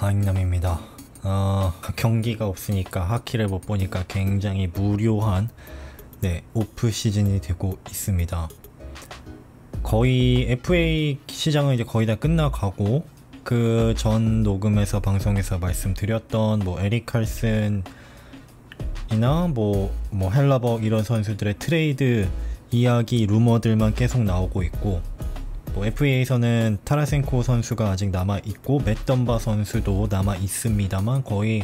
하익남입니다. 경기가 없으니까 하키를 못 보니까 굉장히 무료한 오프 시즌이 되고 있습니다. 거의 FA 시장은 이제 거의 다 끝나가고, 그 전 녹음에서 방송에서 말씀드렸던 에릭 칼슨이나 헬라버 이런 선수들의 트레이드 이야기 루머들만 계속 나오고 있고, FA에서는 타라센코 선수가 아직 남아있고 맷 덤바 선수도 남아있습니다만 거의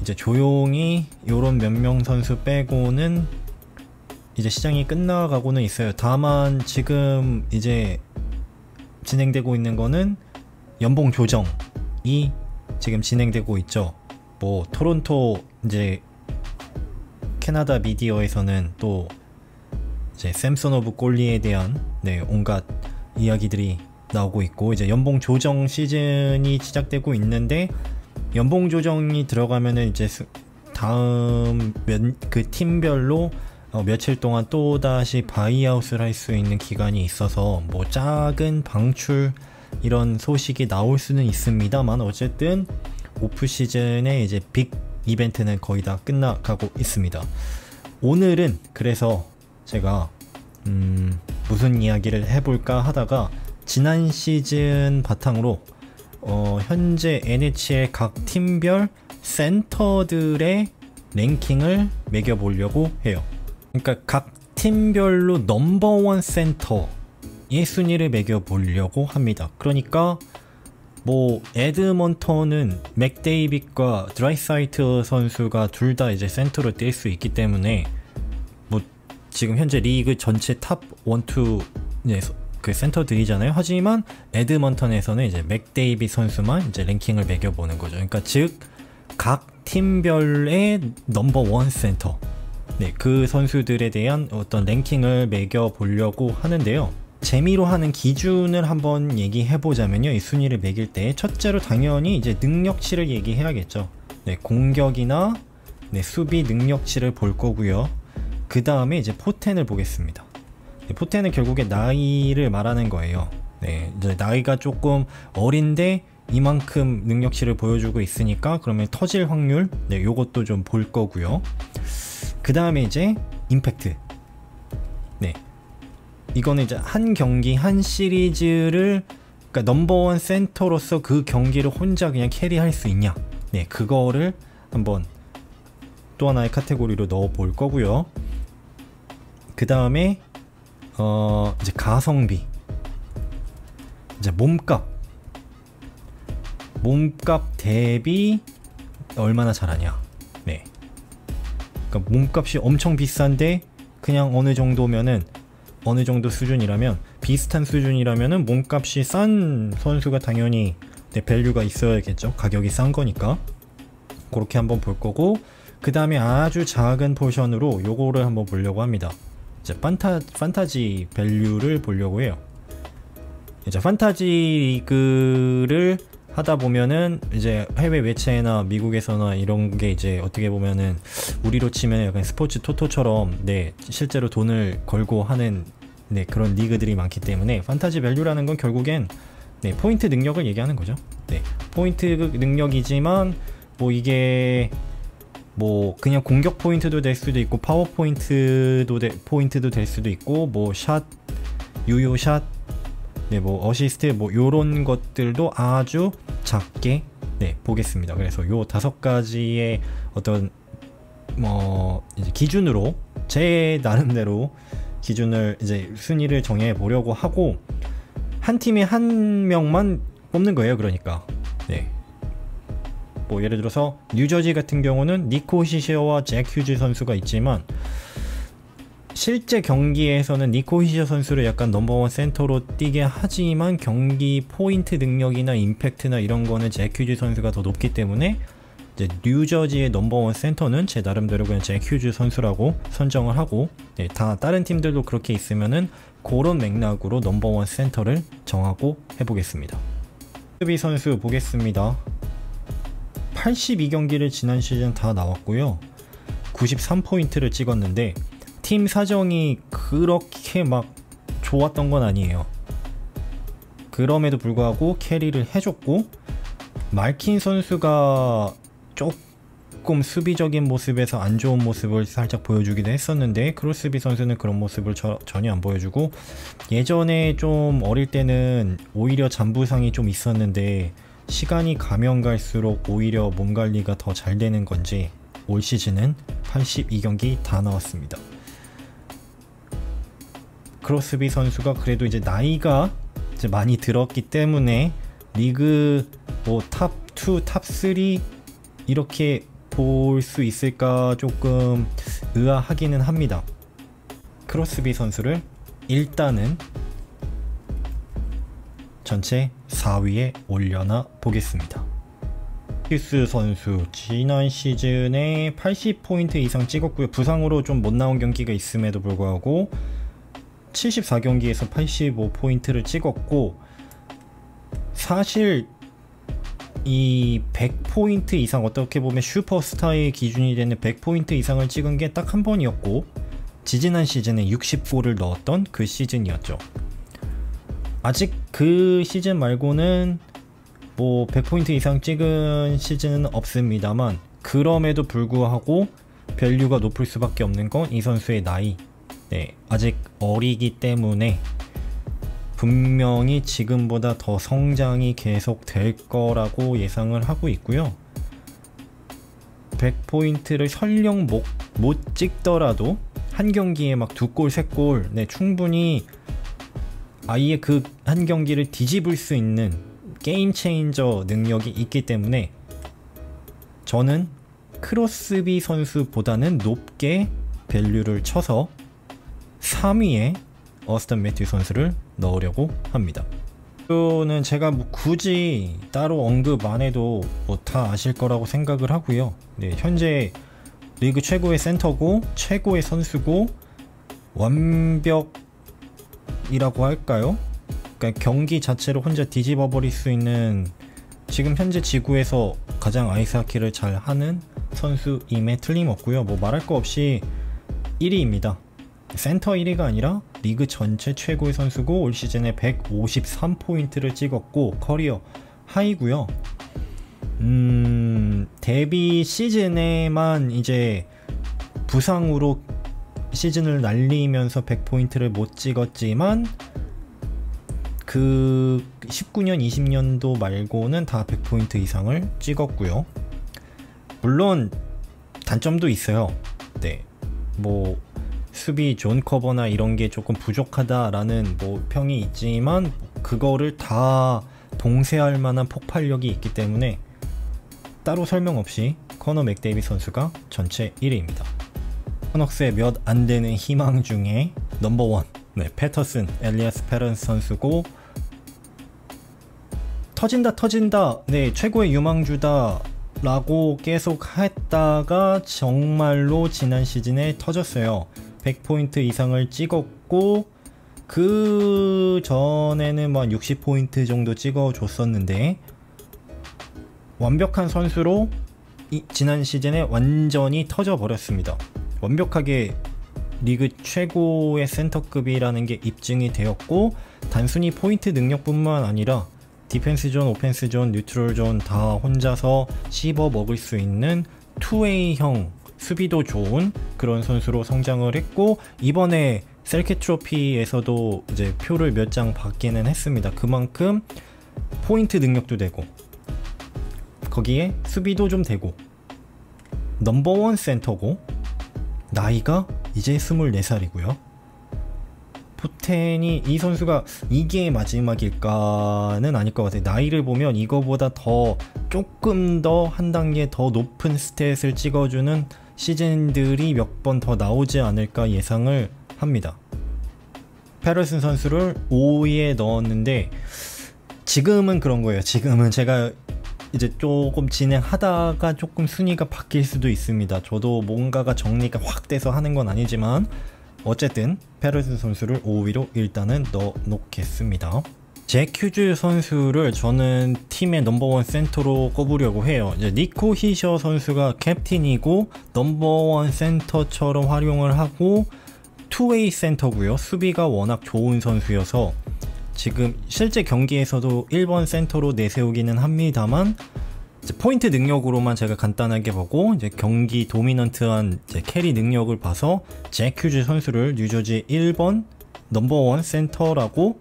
이제 조용히 요런 몇 명 선수 빼고는 이제 시장이 끝나가고는 있어요. 다만 지금 이제 진행되고 있는 거는 연봉 조정이 지금 진행되고 있죠. 토론토 이제 캐나다 미디어에서는 또 이제 샘슨 오브 골리에 대한 온갖 이야기들이 나오고 있고, 이제 연봉 조정 시즌이 시작되고 있는데, 연봉 조정이 들어가면은 이제 다음 그 팀별로 며칠 동안 또다시 바이아웃을 할 수 있는 기간이 있어서 작은 방출 이런 소식이 나올 수는 있습니다만, 어쨌든 오프 시즌의 이제 빅 이벤트는 거의 다 끝나가고 있습니다. 오늘은 그래서 제가 무슨 이야기를 해볼까 하다가 지난 시즌 바탕으로 현재 NHL 각 팀별 센터들의 랭킹을 매겨보려고 해요. 그러니까 각 팀별로 넘버원 센터의 순위를 매겨보려고 합니다. 그러니까 에드먼턴은 맥데이빗과 드라이사이트 선수가 둘 다 이제 센터로 뛸 수 있기 때문에 지금 현재 리그 전체 탑 1, 2 그 센터들이잖아요. 하지만 에드먼턴에서는 이제 맥데이빗 선수만 이제 랭킹을 매겨보는 거죠. 그러니까 즉 각 팀별의 넘버원 센터, 그 선수들에 대한 어떤 랭킹을 매겨보려고 하는데요. 재미로 하는 기준을 한번 얘기해보자면요, 이 순위를 매길 때 첫째로 당연히 이제 능력치를 얘기해야겠죠. 공격이나 수비 능력치를 볼 거고요. 그 다음에 이제 포텐을 보겠습니다. 포텐은 결국에 나이를 말하는 거예요. 이제 나이가 조금 어린데 이만큼 능력치를 보여주고 있으니까 그러면 터질 확률, 요것도 좀 볼 거고요. 그 다음에 이제 임팩트. 이거는 이제 한 경기 한 시리즈를, 그러니까 넘버원 센터로서 그 경기를 혼자 그냥 캐리할 수 있냐, 그거를 한번 또 하나의 카테고리로 넣어 볼 거고요. 그 다음에 이제 가성비, 이제 몸값 대비 얼마나 잘하냐. 그러니까 몸값이 엄청 비싼데 그냥 어느 정도면은, 어느 정도 수준이라면, 비슷한 수준이라면은 몸값이 싼 선수가 당연히 밸류가 있어야겠죠. 가격이 싼 거니까. 그렇게 한번 볼 거고, 그 다음에 아주 작은 포션으로 요거를 한번 보려고 합니다. 이제 판타지 밸류를 보려고 해요. 이제 판타지 리그를 하다 보면은 이제 해외 매체나 미국에서나 이런 게 이제 어떻게 보면은 우리로 치면 약간 스포츠 토토처럼 실제로 돈을 걸고 하는 그런 리그들이 많기 때문에, 판타지 밸류라는 건 결국엔 포인트 능력을 얘기하는 거죠. 포인트 능력이지만 이게 그냥 공격 포인트도 될 수도 있고, 파워 포인트도 될 수도 있고, 샷, 유효 샷, 어시스트, 요런 것들도 아주 작게 보겠습니다. 그래서 요 5가지의 어떤 이제 기준으로, 제 나름대로 기준을 이제 순위를 정해 보려고 하고, 한 팀에 한 명만 뽑는 거예요. 그러니까 예를 들어서 뉴저지 같은 경우는 니코 히시어와 잭 휴즈 선수가 있지만, 실제 경기에서는 니코 히시어 선수를 약간 넘버원 센터로 뛰게 하지만 경기 포인트 능력이나 임팩트나 이런 거는 잭 휴즈 선수가 더 높기 때문에 이제 뉴저지의 넘버원 센터는 제 나름대로 그냥 잭 휴즈 선수라고 선정을 하고, 다 다른 팀들도 그렇게 있으면은 그런 맥락으로 넘버원 센터를 정하고 해보겠습니다. 수비 선수 보겠습니다. 82경기를 지난 시즌 다 나왔고요. 93포인트를 찍었는데 팀 사정이 그렇게 막 좋았던 건 아니에요. 그럼에도 불구하고 캐리를 해줬고, 말킨 선수가 조금 수비적인 모습에서 안 좋은 모습을 살짝 보여주기도 했었는데 크로스비 선수는 그런 모습을 전혀 안 보여주고, 예전에 좀 어릴 때는 오히려 잔부상이 좀 있었는데 시간이 가면 갈수록 오히려 몸 관리가 더 잘 되는 건지 올 시즌은 82경기 다 나왔습니다. 크로스비 선수가 그래도 이제 나이가 이제 많이 들었기 때문에 리그 뭐 탑2, 탑3 이렇게 볼 수 있을까 조금 의아하기는 합니다. 크로스비 선수를 일단은 전체 4위에 올려놔 보겠습니다. 휴스 선수 지난 시즌에 80포인트 이상 찍었고요. 부상으로 좀 못 나온 경기가 있음에도 불구하고 74경기에서 85포인트를 찍었고, 사실 이 100포인트 이상, 어떻게 보면 슈퍼스타의 기준이 되는 100포인트 이상을 찍은 게 딱 한 번이었고, 지지난 시즌에 60골을 넣었던 그 시즌이었죠. 아직 그 시즌 말고는 뭐 100포인트 이상 찍은 시즌은 없습니다만, 그럼에도 불구하고 밸류가 높을 수밖에 없는 건 이 선수의 나이, 아직 어리기 때문에 분명히 지금보다 더 성장이 계속 될 거라고 예상을 하고 있고요. 100포인트를 설령 못 찍더라도 한 경기에 막 2골, 3골, 충분히 아예 그 한 경기를 뒤집을 수 있는 게임 체인저 능력이 있기 때문에 저는 크로스비 선수보다는 높게 밸류를 쳐서 3위에 어스턴 매튜 선수를 넣으려고 합니다. 이거는 제가 뭐 굳이 따로 언급 안 해도 뭐 다 아실 거라고 생각을 하고요. 현재 리그 최고의 센터고 최고의 선수고 완벽이라고 할까요? 그러니까 경기 자체로 혼자 뒤집어 버릴 수 있는, 지금 현재 지구에서 가장 아이스하키를 잘 하는 선수임에 틀림없고요. 뭐 말할 거 없이 1위입니다. 센터 1위가 아니라 리그 전체 최고의 선수고 올 시즌에 153포인트를 찍었고 커리어 하이고요. 데뷔 시즌에만 이제 부상으로 시즌을 날리면서 100포인트를 못 찍었지만 그 19년 20년도 말고는 다 100포인트 이상을 찍었고요. 물론 단점도 있어요. 뭐 수비 존 커버나 이런 게 조금 부족하다라는 뭐 평이 있지만 그거를 다 봉쇄할 만한 폭발력이 있기 때문에 따로 설명 없이 커너 맥데이비 선수가 전체 1위입니다. 커넉스의 몇 안 되는 희망 중에 넘버원, 패터슨, 엘리아스 페런스 선수고, 터진다, 최고의 유망주다 라고 계속 했다가 정말로 지난 시즌에 터졌어요. 100포인트 이상을 찍었고 그 전에는 뭐 60포인트 정도 찍어줬었는데 완벽한 선수로 지난 시즌에 완전히 터져버렸습니다. 완벽하게 리그 최고의 센터급이라는 게 입증이 되었고, 단순히 포인트 능력뿐만 아니라 디펜스 존, 오펜스 존, 뉴트럴 존 다 혼자서 씹어 먹을 수 있는 투웨이형 수비도 좋은 그런 선수로 성장을 했고, 이번에 셀케 트로피에서도 이제 표를 몇 장 받기는 했습니다. 그만큼 포인트 능력도 되고 거기에 수비도 좀 되고 넘버원 센터고 나이가 이제 24살이고요. 포텐이 이 선수가 이게 마지막일까는 아닐 것 같아요. 나이를 보면 이거보다 더 조금 더 한 단계 더 높은 스탯을 찍어주는 시즌들이 몇 번 더 나오지 않을까 예상을 합니다. 페러슨 선수를 5위에 넣었는데 지금은 그런 거예요. 지금은 제가 이제 조금 진행하다가 조금 순위가 바뀔 수도 있습니다. 저도 뭔가가 정리가 확 돼서 하는 건 아니지만 어쨌든 페러슨 선수를 5위로 일단은 넣어 놓겠습니다. 잭 휴즈 선수를 저는 팀의 넘버원 센터로 꼽으려고 해요. 이제 니코 히셔 선수가 캡틴이고 넘버원 센터처럼 활용을 하고 투웨이 센터고요. 수비가 워낙 좋은 선수여서 지금 실제 경기에서도 1번 센터로 내세우기는 합니다만 이제 포인트 능력으로만 제가 간단하게 보고 이제 경기 도미넌트한 이제 캐리 능력을 봐서 잭 휴즈 선수를 뉴저지 1번 넘버원 센터라고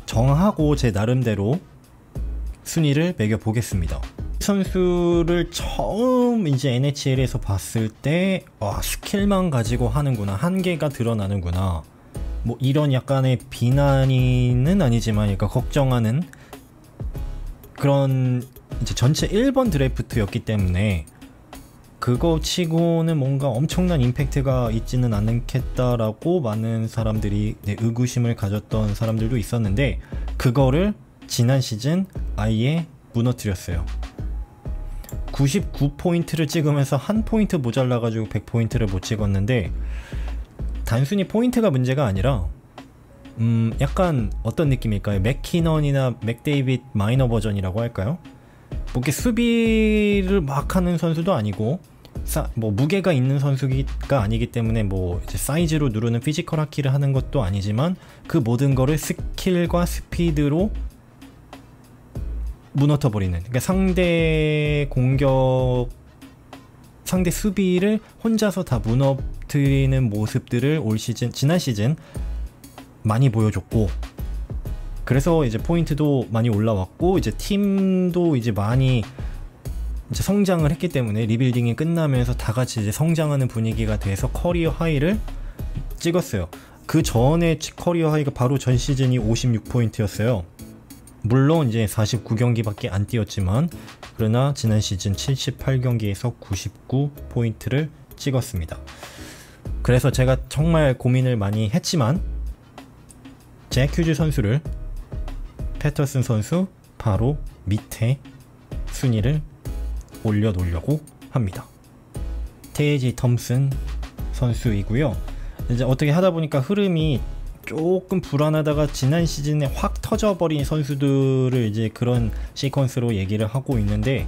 정하고 제 나름대로 순위를 매겨 보겠습니다. 선수를 처음 이제 NHL에서 봤을 때 스킬만 가지고 하는구나, 한계가 드러나는구나, 뭐 이런 약간의 비난이는 아니지만 그러니까 걱정하는 그런 이제 전체 1번 드래프트였기 때문에 그거 치고는 뭔가 엄청난 임팩트가 있지는 않겠다라고 많은 사람들이 의구심을 가졌던 사람들도 있었는데, 그거를 지난 시즌 아예 무너뜨렸어요. 99포인트를 찍으면서 한 포인트 모자라가지고 100포인트를 못 찍었는데, 단순히 포인트가 문제가 아니라 약간 어떤 느낌일까요? 맥키넌이나 맥데이빗 마이너 버전이라고 할까요? 뭐 이렇게 수비를 막 하는 선수도 아니고 뭐 무게가 있는 선수가 아니기 때문에 뭐 이제 사이즈로 누르는 피지컬 하키를 하는 것도 아니지만 그 모든 거를 스킬과 스피드로 무너뜨려버리는, 그러니까 상대 공격, 상대 수비를 혼자서 다 무너뜨리는 모습들을 올 시즌, 지난 시즌 많이 보여줬고, 그래서 이제 포인트도 많이 올라왔고 이제 팀도 이제 많이 이제 성장을 했기 때문에 리빌딩이 끝나면서 다 같이 이제 성장하는 분위기가 돼서 커리어 하이를 찍었어요. 그 전에 커리어 하이가 바로 전 시즌이 56포인트였어요. 물론 이제 49경기밖에 안 뛰었지만 그러나 지난 시즌 78경기에서 99포인트를 찍었습니다. 그래서 제가 정말 고민을 많이 했지만 잭 휴즈 선수를 패터슨 선수 바로 밑에 순위를 올려놓으려고 합니다. 테이지 톰슨 선수이고요. 이제 어떻게 하다 보니까 흐름이 조금 불안하다가 지난 시즌에 확 터져버린 선수들을 이제 그런 시퀀스로 얘기를 하고 있는데,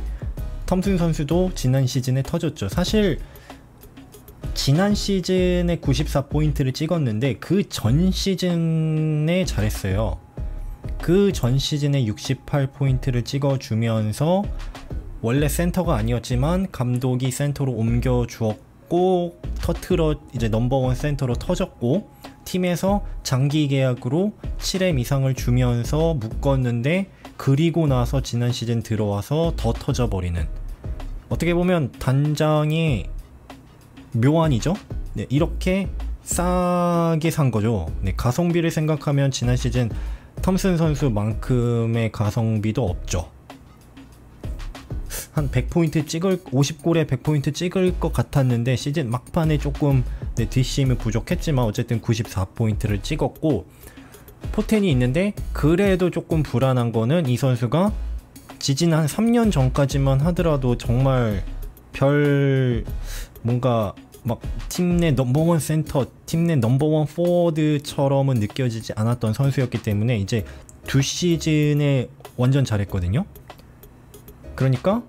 톰슨 선수도 지난 시즌에 터졌죠. 사실 지난 시즌에 94포인트를 찍었는데 그 전 시즌에 잘했어요. 그 전 시즌에 68포인트를 찍어주면서 원래 센터가 아니었지만 감독이 센터로 옮겨주었고 터트러 이제 넘버원 센터로 터졌고, 팀에서 장기 계약으로 7M 이상을 주면서 묶었는데, 그리고 나서 지난 시즌 들어와서 더 터져버리는, 어떻게 보면 단장의 묘안이죠. 네, 이렇게 싸게 산 거죠. 네, 가성비를 생각하면 지난 시즌 톰슨 선수만큼의 가성비도 없죠. 한 100포인트 찍을, 50골에 100포인트 찍을 것 같았는데 시즌 막판에 조금 뒷심이 부족했지만 어쨌든 94포인트를 찍었고, 포텐이 있는데 그래도 조금 불안한 거는 이 선수가 지진 한 3년 전까지만 하더라도 정말 뭔가 막 팀 내 넘버원 센터, 팀 내 넘버원 포워드처럼은 느껴지지 않았던 선수였기 때문에 이제 2시즌에 완전 잘했거든요. 그러니까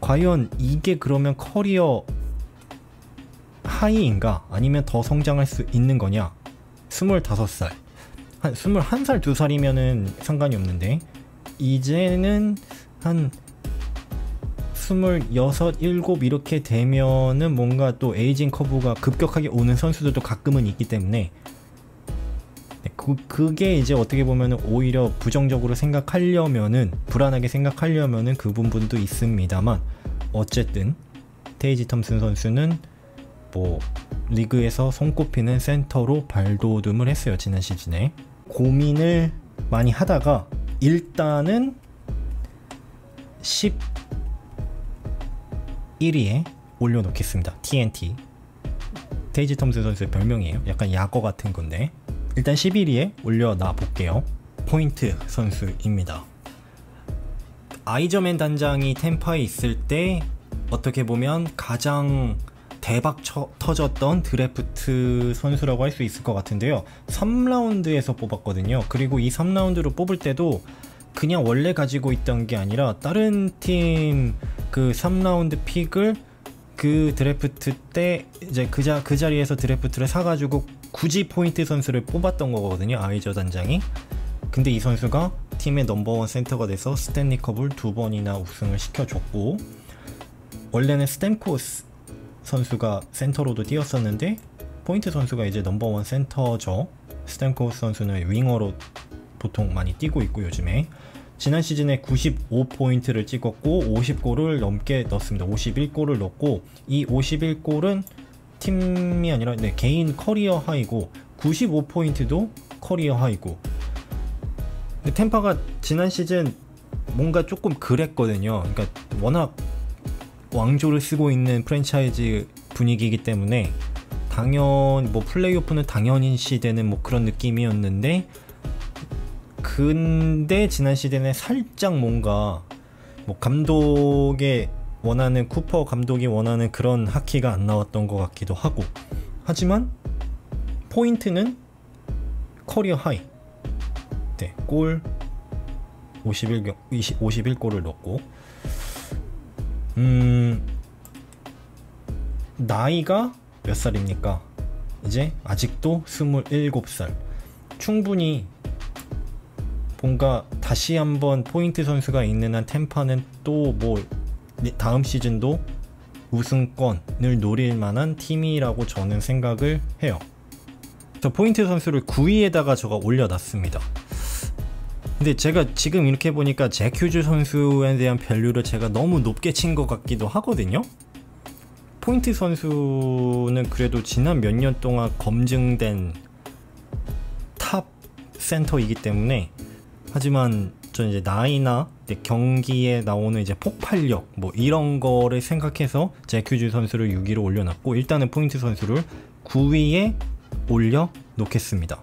과연 이게 그러면 커리어 하이인가 아니면 더 성장할 수 있는 거냐. 25살, 한 21살 2살이면은 상관이 없는데 이제는 한 26, 7 이렇게 되면은 뭔가 또 에이징 커브가 급격하게 오는 선수들도 가끔은 있기 때문에 그게 이제 어떻게 보면은 오히려 부정적으로 생각하려면은, 불안하게 생각하려면은 그 부분도 있습니다만, 어쨌든 테이지 톰슨 선수는 뭐 리그에서 손꼽히는 센터로 발돋움을 했어요. 지난 시즌에. 고민을 많이 하다가 일단은 11위에 올려놓겠습니다. TNT. 테이지 톰슨 선수의 별명이에요. 약간 약어 같은 건데 일단 11위에 올려놔 볼게요. 포인트 선수입니다. 아이저맨 단장이 템파에 있을 때 어떻게 보면 가장 대박 터졌던 드래프트 선수라고 할 수 있을 것 같은데요. 3라운드에서 뽑았거든요. 그리고 이 3라운드로 뽑을 때도 그냥 원래 가지고 있던 게 아니라 다른 팀 그 3라운드 픽을 그 드래프트 때 이제 그 자리에서 드래프트를 사가지고 굳이 포인트 선수를 뽑았던 거거든요. 아이저 단장이. 근데 이 선수가 팀의 넘버원 센터가 돼서 스탠리컵을 2번이나 우승을 시켜줬고, 원래는 스탬코스 선수가 센터로도 뛰었었는데 포인트 선수가 이제 넘버원 센터죠. 스탬코스 선수는 윙어로 보통 많이 뛰고 있고, 요즘에 지난 시즌에 95포인트를 찍었고 50골을 넘게 넣었습니다. 51골을 넣었고, 이 51골은 팀이 아니라 개인 커리어 하이고 95포인트도 커리어 하이고. 근데 템파가 지난 시즌 뭔가 조금 그랬거든요. 그러니까 워낙 왕조를 쓰고 있는 프랜차이즈 분위기이기 때문에 뭐 플레이오프는 당연시 되는 뭐 그런 느낌이었는데, 근데 지난 시즌에 살짝 뭔가 뭐 감독의 원하는, 쿠퍼 감독이 원하는 그런 하키가 안 나왔던 것 같기도 하고, 하지만 포인트는 커리어 하이, 골 51골을 넣었고, 나이가 몇 살입니까? 이제 아직도 27살. 충분히 뭔가 다시 한번 포인트 선수가 있는 한 템파는 또 뭐 다음 시즌도 우승권을 노릴 만한 팀이라고 저는 생각을 해요. 저 포인트 선수를 9위에다가 제가 올려놨습니다. 근데 제가 지금 이렇게 보니까 잭 휴즈 선수에 대한 밸류를 제가 너무 높게 친 것 같기도 하거든요. 포인트 선수는 그래도 지난 몇 년 동안 검증된 탑 센터이기 때문에, 하지만 전 이제 나이나 경기에 나오는 이제 폭발력 뭐 이런 거를 생각해서 잭 휴즈 선수를 6위로 올려놨고, 일단은 포인트 선수를 9위에 올려 놓겠습니다.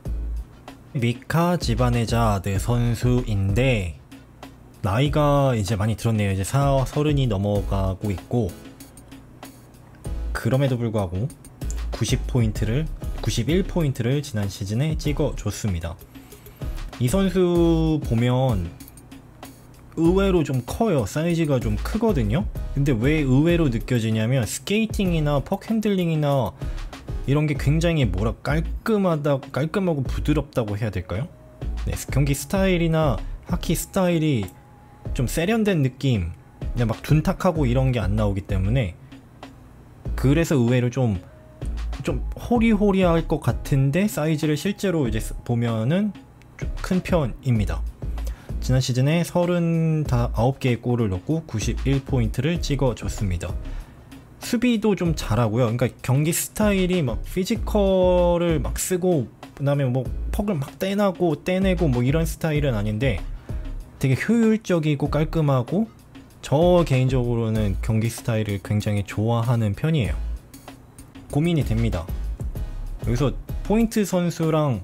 미카 지바네자드 선수인데 나이가 이제 많이 들었네요. 이제 30이 넘어가고 있고, 그럼에도 불구하고 91포인트를 지난 시즌에 찍어줬습니다. 이 선수 보면 의외로 좀 커요. 사이즈가 좀 크거든요. 근데 왜 의외로 느껴지냐면 스케이팅이나 퍽 핸들링이나 이런 게 굉장히 깔끔하고 부드럽다고 해야 될까요? 네, 경기 스타일이나 하키 스타일이 좀 세련된 느낌, 그냥 막 둔탁하고 이런 게 안 나오기 때문에, 그래서 의외로 좀 호리호리할 것 같은데 사이즈를 실제로 이제 보면은 좀 큰 편입니다. 지난 시즌에 39개의 골을 넣고 91포인트를 찍어줬습니다. 수비도 좀 잘하고요. 그러니까 경기 스타일이 막 피지컬을 막 쓰고 그다음에 뭐 퍽을 막 떼내고 뭐 이런 스타일은 아닌데, 되게 효율적이고 깔끔하고, 저 개인적으로는 경기 스타일을 굉장히 좋아하는 편이에요. 고민이 됩니다. 여기서 포인트 선수랑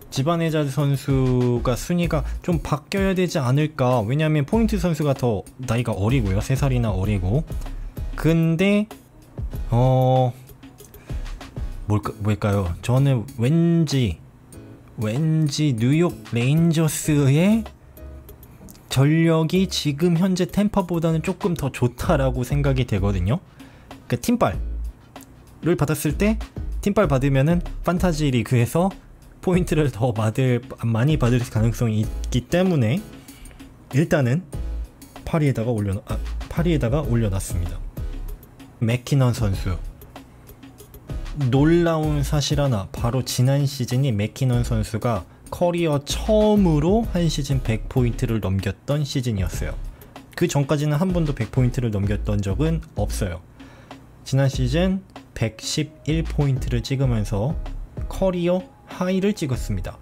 지바네자드 선수가 순위가 좀 바뀌어야 되지 않을까. 왜냐면 포인트 선수가 더 나이가 어리고요. 3살이나 어리고. 근데 뭘까요? 저는 왠지 뉴욕 레인저스의 전력이 지금 현재 템파보다는 조금 더 좋다라고 생각이 되거든요. 그러니까 팀빨을 받았을 때, 팀빨 받으면은 판타지 리그에서 포인트를 더 많이 받을 가능성이 있기 때문에 일단은 8위에다가 올려놨습니다. 맥키넌 선수, 놀라운 사실 하나, 바로 지난 시즌이 맥키넌 선수가 커리어 처음으로 한 시즌 100포인트를 넘겼던 시즌이었어요. 그 전까지는 한 번도 100포인트를 넘겼던 적은 없어요. 지난 시즌 111포인트를 찍으면서 커리어 하이를 찍었습니다.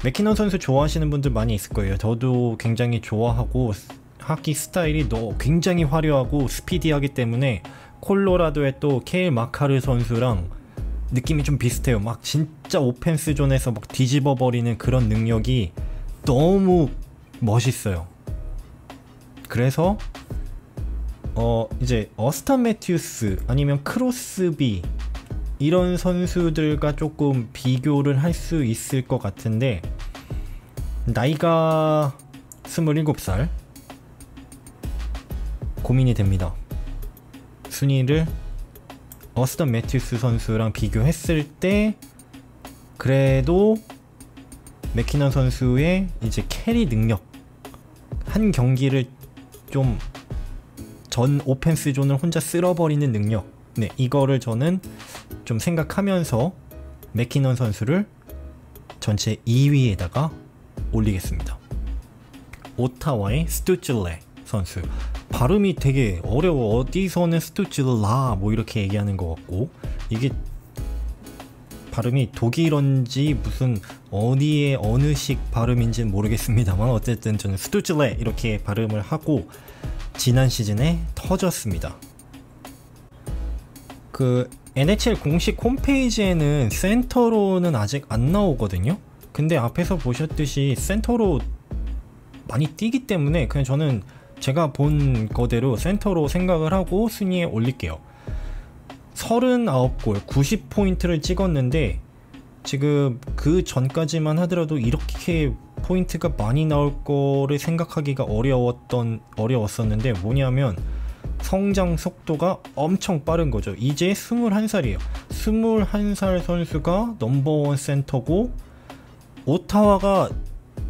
맥키넌 선수 좋아하시는 분들 많이 있을 거예요. 저도 굉장히 좋아하고, 하키 스타일이 굉장히 화려하고 스피디하기 때문에 콜로라도의 또 케일 마카르 선수랑 느낌이 좀 비슷해요. 막 진짜 오펜스 존에서 막 뒤집어 버리는 그런 능력이 너무 멋있어요. 그래서 이제 어스턴 매튜스 아니면 크로스비 이런 선수들과 조금 비교를 할 수 있을 것 같은데, 나이가 27살, 고민이 됩니다. 순위를 어스턴 매튜스 선수랑 비교했을 때 그래도 맥키넌 선수의 이제 캐리 능력, 한 경기를 좀 전 오펜스 존을 혼자 쓸어버리는 능력, 네, 이거를 저는 좀 생각하면서 맥키넌 선수를 전체 2위에다가 올리겠습니다. 오타와의 스투즐레 선수, 발음이 되게 어려워. 어디서는 스투즐라 뭐 이렇게 얘기하는 것 같고, 이게 발음이 독일어인지 무슨 어디의 어느식 발음인지는 모르겠습니다만 어쨌든 저는 스투즐레 이렇게 발음을 하고 지난 시즌에 터졌습니다. 그 NHL 공식 홈페이지에는 센터로는 아직 안 나오거든요. 근데 앞에서 보셨듯이 센터로 많이 뛰기 때문에 그냥 저는 제가 본 거대로 센터로 생각을 하고 순위에 올릴게요. 39골 90포인트를 찍었는데 지금 그 전까지만 하더라도 이렇게 포인트가 많이 나올 거를 생각하기가 어려웠었는데, 뭐냐면 성장 속도가 엄청 빠른 거죠. 이제 21살이에요. 21살 선수가 넘버원 센터고, 오타와가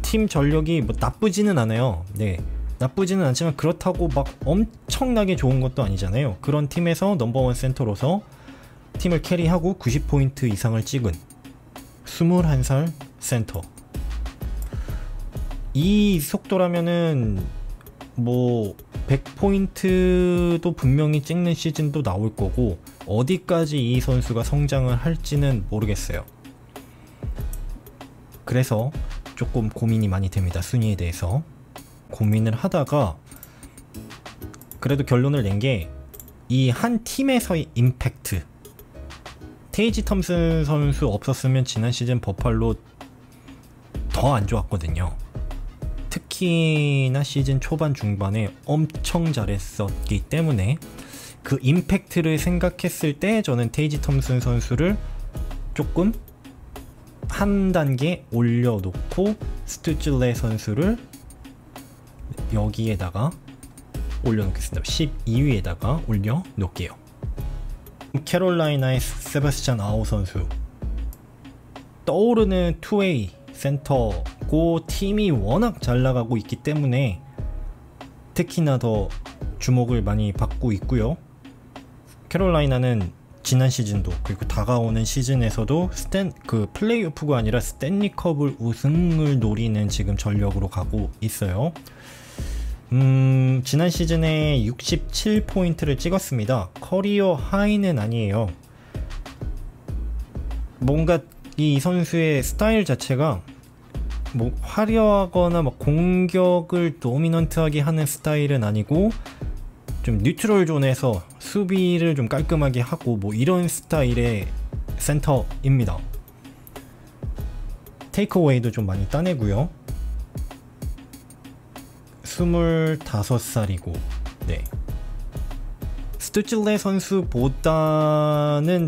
팀 전력이 뭐 나쁘지는 않아요. 네, 나쁘지는 않지만 그렇다고 막 엄청나게 좋은 것도 아니잖아요. 그런 팀에서 넘버원 센터로서 팀을 캐리하고 90포인트 이상을 찍은 21살 센터, 이 속도라면은 뭐 100포인트도 분명히 찍는 시즌도 나올 거고, 어디까지 이 선수가 성장을 할지는 모르겠어요. 그래서 조금 고민이 많이 됩니다. 순위에 대해서 고민을 하다가 그래도 결론을 낸 게, 이 한 팀에서의 임팩트, 테이지 톰슨 선수 없었으면 지난 시즌 버팔로 더 안 좋았거든요. 특히나 시즌 초반 중반에 엄청 잘했었기 때문에 그 임팩트를 생각했을 때 저는 테이지 톰슨 선수를 조금 한 단계 올려놓고 스투즐레 선수를 여기에다가 올려놓겠습니다. 12위에다가 올려놓을게요. 캐롤라이나의 세바스찬 아우 선수, 떠오르는 투웨이 센터고 팀이 워낙 잘 나가고 있기 때문에 특히나 더 주목을 많이 받고 있고요. 캐롤라이나는 지난 시즌도 그리고 다가오는 시즌에서도 플레이오프가 아니라 스탠리컵을 우승을 노리는 지금 전력으로 가고 있어요. 지난 시즌에 67포인트를 찍었습니다. 커리어 하이는 아니에요. 뭔가 이 선수의 스타일 자체가 뭐 화려하거나 막 공격을 도미넌트하게 하는 스타일은 아니고, 좀 뉴트럴 존에서 수비를 좀 깔끔하게 하고 뭐 이런 스타일의 센터입니다. 테이크어웨이도 좀 많이 따내고요. 25살이고, 네, 스투즐레 선수보다는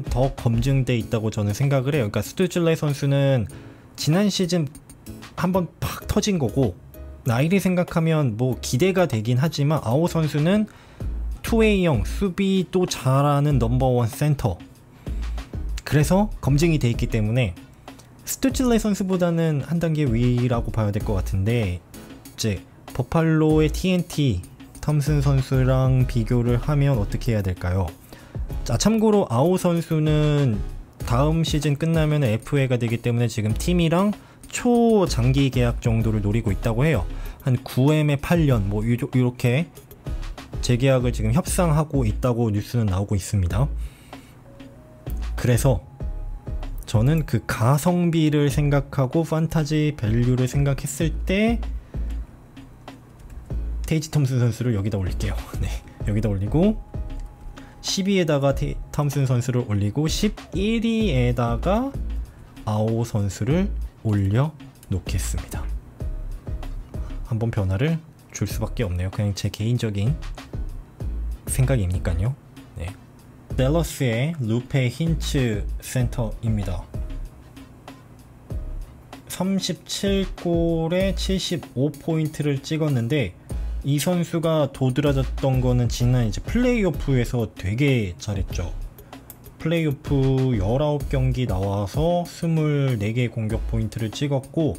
더 검증돼 있다고 저는 생각을 해요. 그러니까 스투즐레 선수는 지난 시즌 한번 팍 터진 거고, 나이를 생각하면 뭐 기대가 되긴 하지만 아오 선수는 투웨이형 수비도 잘하는 넘버원 센터, 그래서 검증이 돼 있기 때문에 스투즐레 선수보다는 한 단계 위라고 봐야 될 것 같은데, 이제 버팔로의 TNT 톰슨 선수랑 비교를 하면 어떻게 해야 될까요? 자, 참고로 아오 선수는 다음 시즌 끝나면 FA가 되기 때문에 지금 팀이랑 초장기 계약 정도를 노리고 있다고 해요. 한 9M에 8년 뭐 이렇게 재계약을 지금 협상하고 있다고 뉴스는 나오고 있습니다. 그래서 저는 그 가성비를 생각하고 판타지 밸류를 생각했을 때 테이지 톰슨 선수를 여기다 올릴게요. 네, 여기다 올리고 10위에다가 톰슨 선수를 올리고 11위에다가 아오 선수를 올려 놓겠습니다. 한번 변화를 줄 수밖에 없네요. 그냥 제 개인적인 생각이니까요. 네. 댈러스의 루페 힌츠 센터입니다. 37골에 75포인트를 찍었는데, 이 선수가 도드라졌던 거는 지난 이제 플레이오프에서 되게 잘했죠. 플레이오프 19경기 나와서 24개 공격 포인트를 찍었고,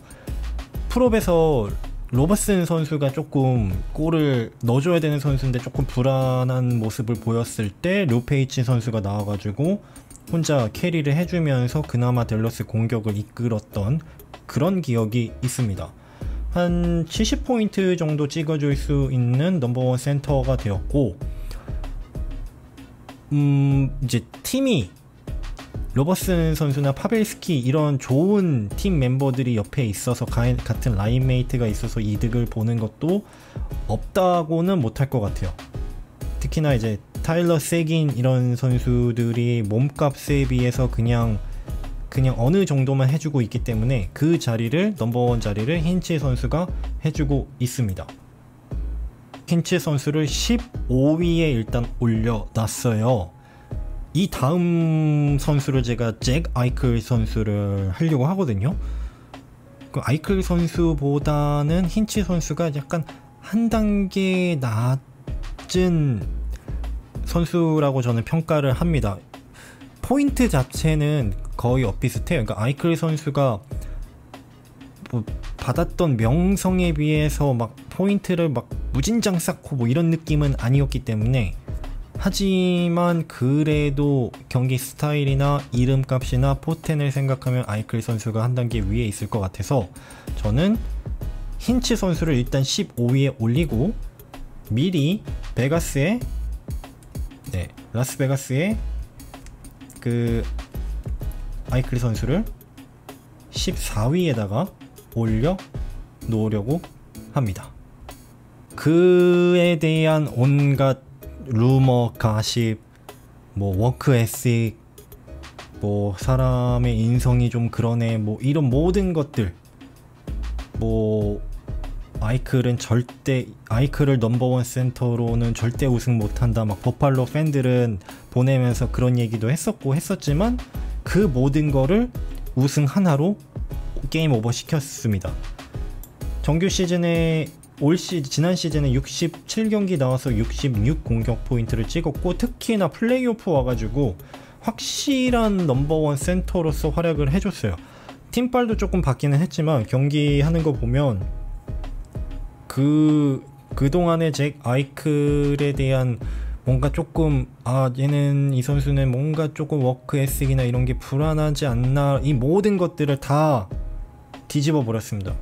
프롭에서 로버슨 선수가 조금 골을 넣어줘야 되는 선수인데 조금 불안한 모습을 보였을 때 류페이치 선수가 나와가지고 혼자 캐리를 해주면서 그나마 댈러스 공격을 이끌었던 그런 기억이 있습니다. 한 70포인트 정도 찍어줄 수 있는 넘버원 센터가 되었고, 이제 팀이 로버슨 선수나 파벨스키 이런 좋은 팀 멤버들이 옆에 있어서 같은 라인메이트가 있어서 이득을 보는 것도 없다고는 못할 것 같아요. 특히나 이제 타일러 세긴 이런 선수들이 몸값에 비해서 그냥 어느 정도만 해주고 있기 때문에 그 자리를, 넘버원 자리를 힌치 선수가 해주고 있습니다. 힌치 선수를 15위에 일단 올려놨어요. 이 다음 선수를 제가 잭 아이클 선수를 하려고 하거든요. 그 아이클 선수보다는 힌치 선수가 약간 한 단계 낮은 선수라고 저는 평가를 합니다. 포인트 자체는 거의 엇비슷해요. 그러니까 아이클 선수가 뭐 받았던 명성에 비해서 막 포인트를 막 무진장 쌓고 뭐 이런 느낌은 아니었기 때문에, 하지만 그래도 경기 스타일이나 이름값이나 포텐을 생각하면 아이클 선수가 한 단계 위에 있을 것 같아서 저는 힌치 선수를 일단 15위에 올리고 미리 베가스에, 라스베가스에 그 아이클 선수를 14위에다가 올려 놓으려고 합니다. 그에 대한 온갖 루머, 가십, 뭐 워크 에식, 뭐 사람의 인성이 좀 그러네, 뭐 이런 모든 것들, 뭐 아이클을 넘버원 센터로는 절대 우승 못한다, 막 버팔로 팬들은 보내면서 그런 얘기도 했었지만 그 모든 거를 우승 하나로 게임 오버 시켰습니다. 정규 시즌에 지난 시즌에 67경기 나와서 66 공격 포인트를 찍었고, 특히나 플레이오프 와가지고 확실한 넘버원 센터로서 활약을 해줬어요. 팀빨도 조금 바뀌는 했지만 경기 하는 거 보면 그동안의 잭 아이클에 대한 뭔가 조금, 얘는, 이 선수는 뭔가 조금 워크 에식이나 이런 게 불안하지 않나, 이 모든 것들을 다 뒤집어 버렸습니다.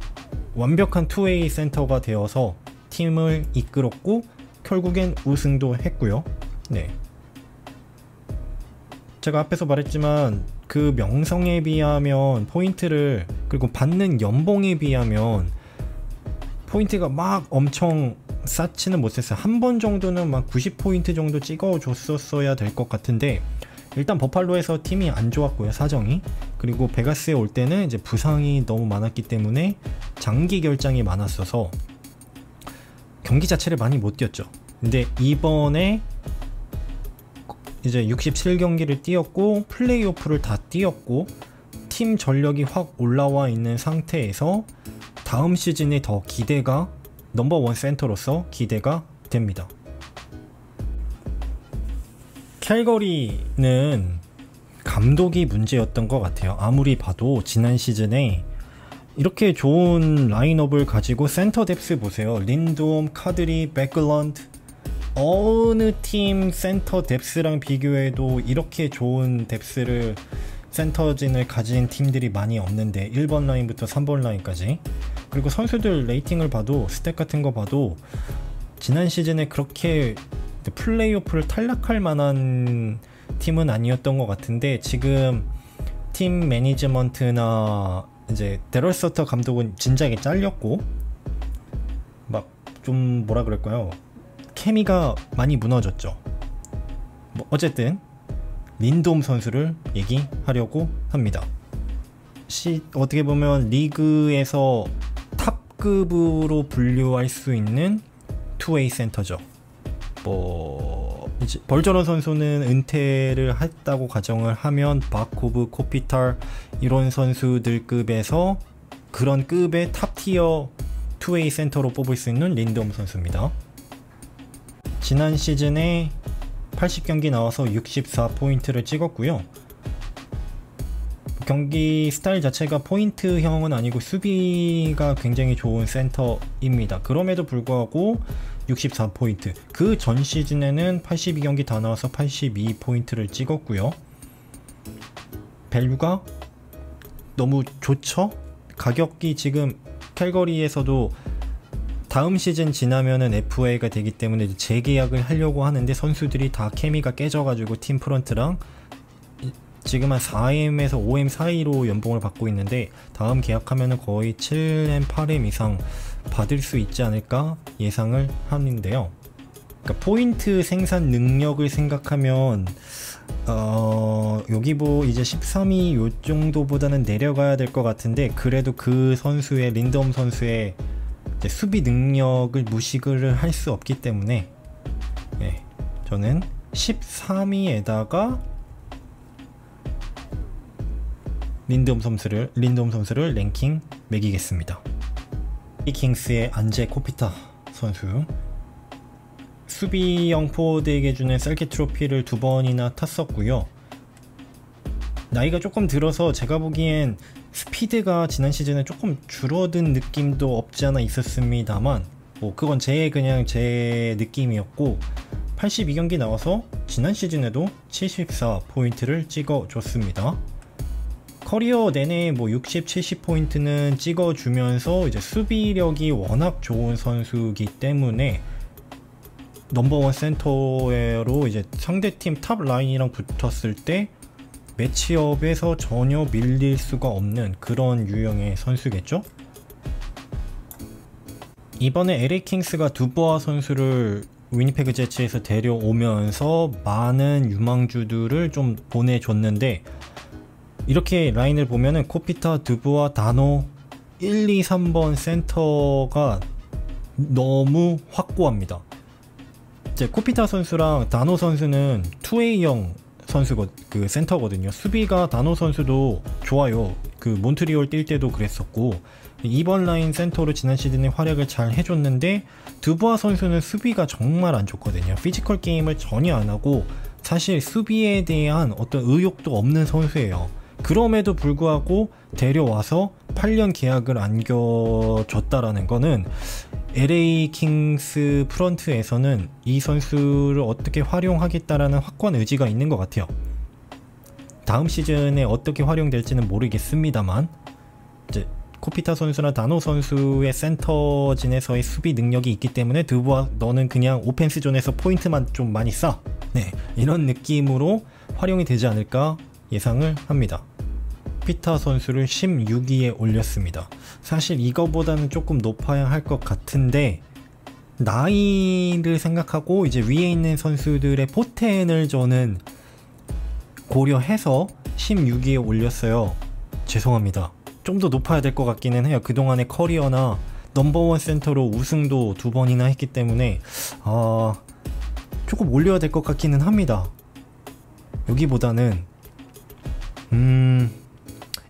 완벽한 투웨이 센터가 되어서 팀을 이끌었고 결국엔 우승도 했고요. 제가 앞에서 말했지만 그 명성에 비하면 포인트를, 그리고 받는 연봉에 비하면 포인트가 막 엄청 쌓지는 못했어요. 한 번 정도는 막 90포인트 정도 찍어줬었어야 될 것 같은데, 일단 버팔로에서 팀이 안 좋았고요, 사정이. 그리고 베가스에 올 때는 이제 부상이 너무 많았기 때문에 장기 결장이 많았어서 경기 자체를 많이 못 뛰었죠. 근데 이번에 이제 67경기를 뛰었고 플레이오프를 다 뛰었고 팀 전력이 확 올라와 있는 상태에서 다음 시즌에 더 기대가, 넘버원 센터로서 기대가 됩니다. 캘거리는 감독이 문제였던 것 같아요. 아무리 봐도 지난 시즌에 이렇게 좋은 라인업을 가지고 센터 뎁스 보세요. 린돔, 카드리, 베클런드, 어느 팀 센터 뎁스랑 비교해도 이렇게 좋은 뎁스를, 센터진을 가진 팀들이 많이 없는데, 1번 라인부터 3번 라인까지. 그리고 선수들 레이팅을 봐도, 스탯 같은 거 봐도 지난 시즌에 그렇게 플레이오프를 탈락할 만한 팀은 아니었던 것 같은데, 지금 팀 매니지먼트나 이제 데럴 서터 감독은 진작에 잘렸고 막 좀 뭐라 그럴까요, 케미가 많이 무너졌죠. 뭐 어쨌든 린돔 선수를 얘기하려고 합니다. 어떻게 보면 리그에서 탑급으로 분류할 수 있는 투웨이 센터죠. 뭐 이제 벌저런 선수는 은퇴를 했다고 가정을 하면 바코브, 코피탈 이런 선수들급에서 그런 급의 탑티어 투웨이 센터로 뽑을 수 있는 린돔 선수입니다. 지난 시즌에 80경기 나와서 64포인트를 찍었고요. 경기 스타일 자체가 포인트형은 아니고 수비가 굉장히 좋은 센터입니다. 그럼에도 불구하고 64포인트. 그 전 시즌에는 82경기 다 나와서 82포인트를 찍었고요. 밸류가 너무 좋죠? 가격이 지금 캘거리에서도 다음 시즌 지나면은 FA가 되기 때문에 재계약을 하려고 하는데 선수들이 다 케미가 깨져가지고 팀 프런트랑 지금 한 4M에서 5M 사이로 연봉을 받고 있는데 다음 계약하면은 거의 7M, 8M 이상 받을 수 있지 않을까 예상을 하는데요. 그러니까 포인트 생산 능력을 생각하면 여기 뭐 이제 13위 요 정도보다는 내려가야 될 것 같은데 그래도 그 선수의 린덤 선수의 수비 능력을 무시를 할 수 없기 때문에 저는 13위에다가 린덤 선수를 랭킹 매기겠습니다. 이 킹스의 안제 코피타 선수, 수비형 포워드에게 주는 셀킷 트로피를 2번이나 탔었고요. 나이가 조금 들어서 제가 보기엔 스피드가 지난 시즌에 조금 줄어든 느낌도 없지 않아 있었습니다만 뭐 그건 그냥 제 느낌이었고 82경기 나와서 지난 시즌에도 74포인트를 찍어줬습니다. 커리어 내내 뭐 60, 70포인트는 찍어주면서 이제 수비력이 워낙 좋은 선수이기 때문에 넘버원 센터로 이제 상대팀 탑 라인이랑 붙었을 때 매치업에서 전혀 밀릴 수가 없는 그런 유형의 선수겠죠? 이번에 LA 킹스가 두보아 선수를 위니페그 제츠에서 데려오면서 많은 유망주들을 좀 보내줬는데 이렇게 라인을 보면은 코피타, 두보아, 다노 1, 2, 3번 센터가 너무 확고합니다. 이제 코피타 선수랑 다노 선수는 2A형 그 센터거든요. 수비가 다노 선수도 좋아요. 그 몬트리올 뛸 때도 그랬었고 2번 라인 센터로 지난 시즌에 활약을 잘 해줬는데 두보아 선수는 수비가 정말 안 좋거든요. 피지컬 게임을 전혀 안 하고 사실 수비에 대한 어떤 의욕도 없는 선수예요. 그럼에도 불구하고 데려와서 8년 계약을 안겨줬다라는 거는 LA 킹스 프런트에서는 이 선수를 어떻게 활용하겠다라는 확고한 의지가 있는 것 같아요. 다음 시즌에 어떻게 활용될지는 모르겠습니다만 이제 코피타 선수나 다노 선수의 센터진에서의 수비 능력이 있기 때문에 두보아 너는 그냥 오펜스 존에서 포인트만 좀 많이 쏴, 이런 느낌으로 활용이 되지 않을까 예상을 합니다. 코피타 선수를 16위에 올렸습니다. 사실 이거보다는 조금 높아야 할 것 같은데 나이를 생각하고 이제 위에 있는 선수들의 포텐을 저는 고려해서 16위에 올렸어요. 죄송합니다. 좀 더 높아야 될 것 같기는 해요. 그동안의 커리어나 넘버원 센터로 우승도 2번이나 했기 때문에 조금 올려야 될 것 같기는 합니다. 여기보다는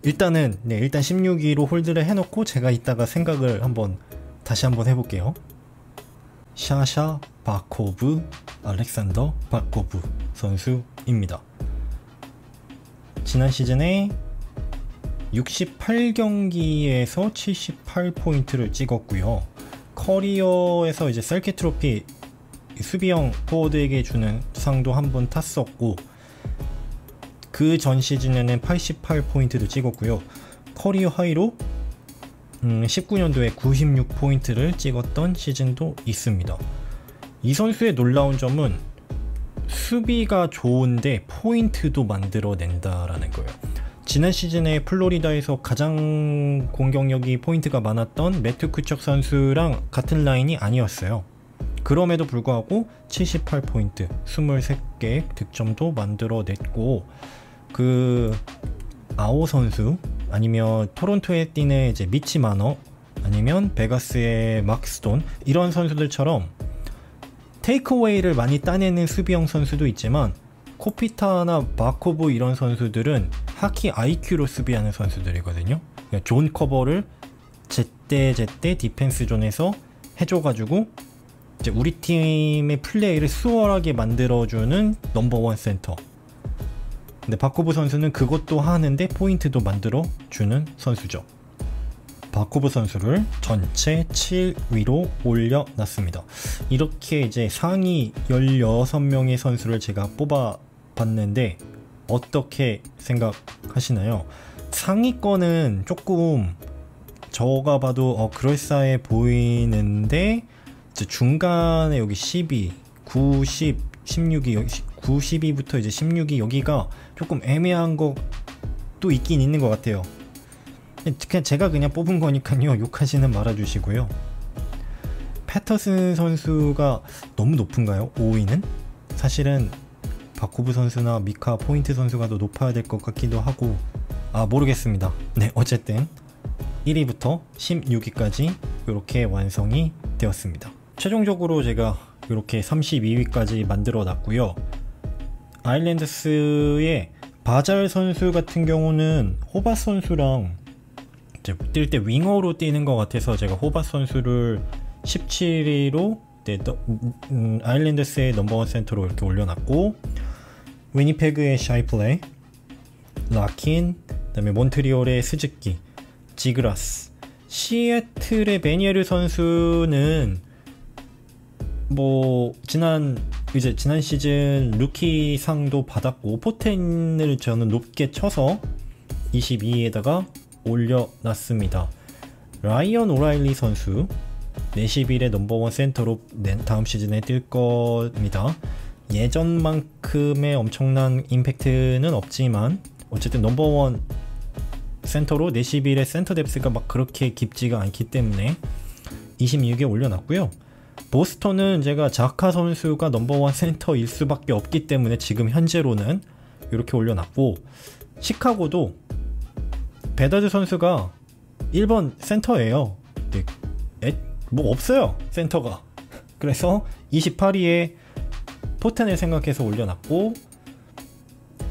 일단 16위로 홀드를 해놓고 제가 이따가 생각을 다시 한번 해볼게요. 샤샤 바코브, 알렉산더 바코브 선수입니다. 지난 시즌에 68경기에서 78포인트를 찍었고요. 커리어에서 이제 셀킷 트로피 수비형 포워드에게 주는 상도 한번 탔었고 그 전 시즌에는 88포인트를 찍었고요. 커리어 하이로 19년도에 96포인트를 찍었던 시즌도 있습니다. 이 선수의 놀라운 점은 수비가 좋은데 포인트도 만들어낸다라는 거예요. 지난 시즌에 플로리다에서 가장 공격력이 포인트가 많았던 매튜 쿠척 선수랑 같은 라인이 아니었어요. 그럼에도 불구하고 78포인트, 23개의 득점도 만들어냈고 그 아오 선수 아니면 토론토에 뛰는 이제 미치 마너 아니면 베가스의 막스톤 이런 선수들처럼 테이크어웨이를 많이 따내는 수비형 선수도 있지만 코피타나 바코브 이런 선수들은 하키 IQ로 수비하는 선수들이거든요. 그러니까 존 커버를 제때 디펜스 존에서 해줘가지고 이제 우리 팀의 플레이를 수월하게 만들어주는 넘버원 센터. 근데 바코브 선수는 그것도 하는데 포인트도 만들어주는 선수죠. 바코브 선수를 전체 7위로 올려놨습니다. 이렇게 이제 상위 16명의 선수를 제가 뽑아봤는데 어떻게 생각하시나요? 상위권은 조금 저가 봐도 그럴싸해 보이는데 이제 중간에 여기 12, 9, 10, 16이 9, 12부터 이제 16이 여기가 조금 애매한 것도 있긴 있는 것 같아요. 그냥 제가 그냥 뽑은 거니까요. 욕하지는 말아주시고요. 패터슨 선수가 너무 높은가요? 5위는? 사실은 바코브 선수나 미카 포인트 선수가 더 높아야 될 것 같기도 하고 모르겠습니다. 네, 어쨌든 1위부터 16위까지 이렇게 완성이 되었습니다. 최종적으로 제가 이렇게 32위까지 만들어 놨고요. 아일랜드스의 바잘 선수 같은 경우는 호바 선수랑 뛸 때 윙어로 뛰는 것 같아서 제가 호바 선수를 17위로 아일랜드스의 넘버원 센터로 이렇게 올려놨고, 위니페그의 샤이플레이, 라킨, 그 다음에 몬트리올의 스즈키, 지그라스, 시애틀의 베니에르 선수는 뭐 지난 시즌 루키 상도 받았고 포텐을 저는 높게 쳐서 22위에다가 올려놨습니다. 라이언 오라일리 선수 41의 넘버원 센터로 다음 시즌에 뛸 겁니다. 예전만큼의 엄청난 임팩트는 없지만 어쨌든 넘버원 센터로 41의 센터 뎁스가 막 그렇게 깊지가 않기 때문에 26위에 올려놨고요. 보스턴은 제가 자카 선수가 넘버원 센터일 수밖에 없기 때문에 지금 현재로는 이렇게 올려놨고, 시카고도 베다드 선수가 1번 센터예요. 뭐 없어요, 센터가. 그래서 28위에 포텐을 생각해서 올려놨고,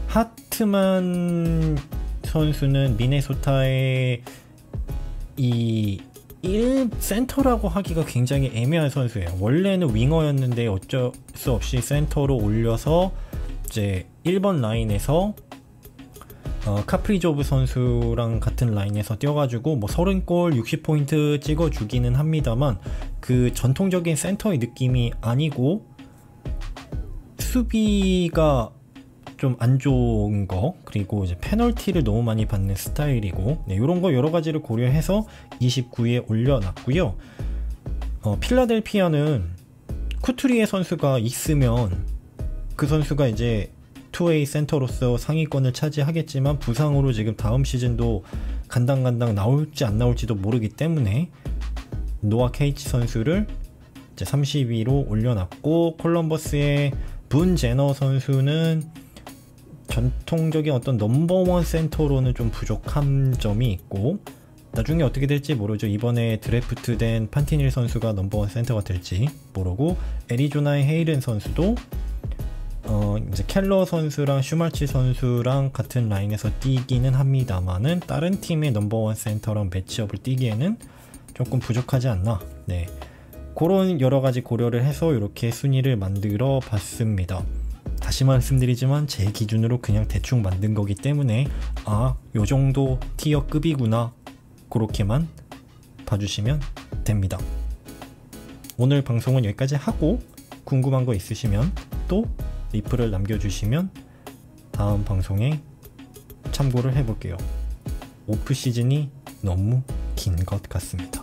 하트만 선수는 미네소타의 이 1센터라고 하기가 굉장히 애매한 선수예요. 원래는 윙어였는데 어쩔 수 없이 센터로 올려서 이제 1번 라인에서 카프리조브 선수랑 같은 라인에서 뛰어가지고 뭐 30골 60포인트 찍어주기는 합니다만 그 전통적인 센터의 느낌이 아니고 수비가 좀 안 좋은 거, 그리고 이제 페널티를 너무 많이 받는 스타일이고, 네, 이런 거 여러 가지를 고려해서 29위에 올려놨고요. 필라델피아는 쿠투리에 선수가 있으면 그 선수가 이제 2A 센터로서 상위권을 차지하겠지만 부상으로 지금 다음 시즌도 간당간당 나올지 안 나올지도 모르기 때문에 노아 케이치 선수를 이제 30위로 올려놨고, 콜럼버스의 분 제너 선수는 전통적인 어떤 넘버원 센터로는 좀 부족한 점이 있고, 나중에 어떻게 될지 모르죠. 이번에 드래프트된 판티닐 선수가 넘버원 센터가 될지 모르고, 애리조나의 헤이른 선수도 이제 켈러 선수랑 슈말치 선수랑 같은 라인에서 뛰기는 합니다만은 다른 팀의 넘버원 센터랑 매치업을 뛰기에는 조금 부족하지 않나. 네, 그런 여러가지 고려를 해서 이렇게 순위를 만들어 봤습니다. 다시 말씀드리지만 제 기준으로 그냥 대충 만든 거기 때문에 요정도 티어급이구나, 그렇게만 봐주시면 됩니다. 오늘 방송은 여기까지 하고, 궁금한 거 있으시면 또 리플을 남겨주시면 다음 방송에 참고를 해볼게요. 오프 시즌이 너무 긴 것 같습니다.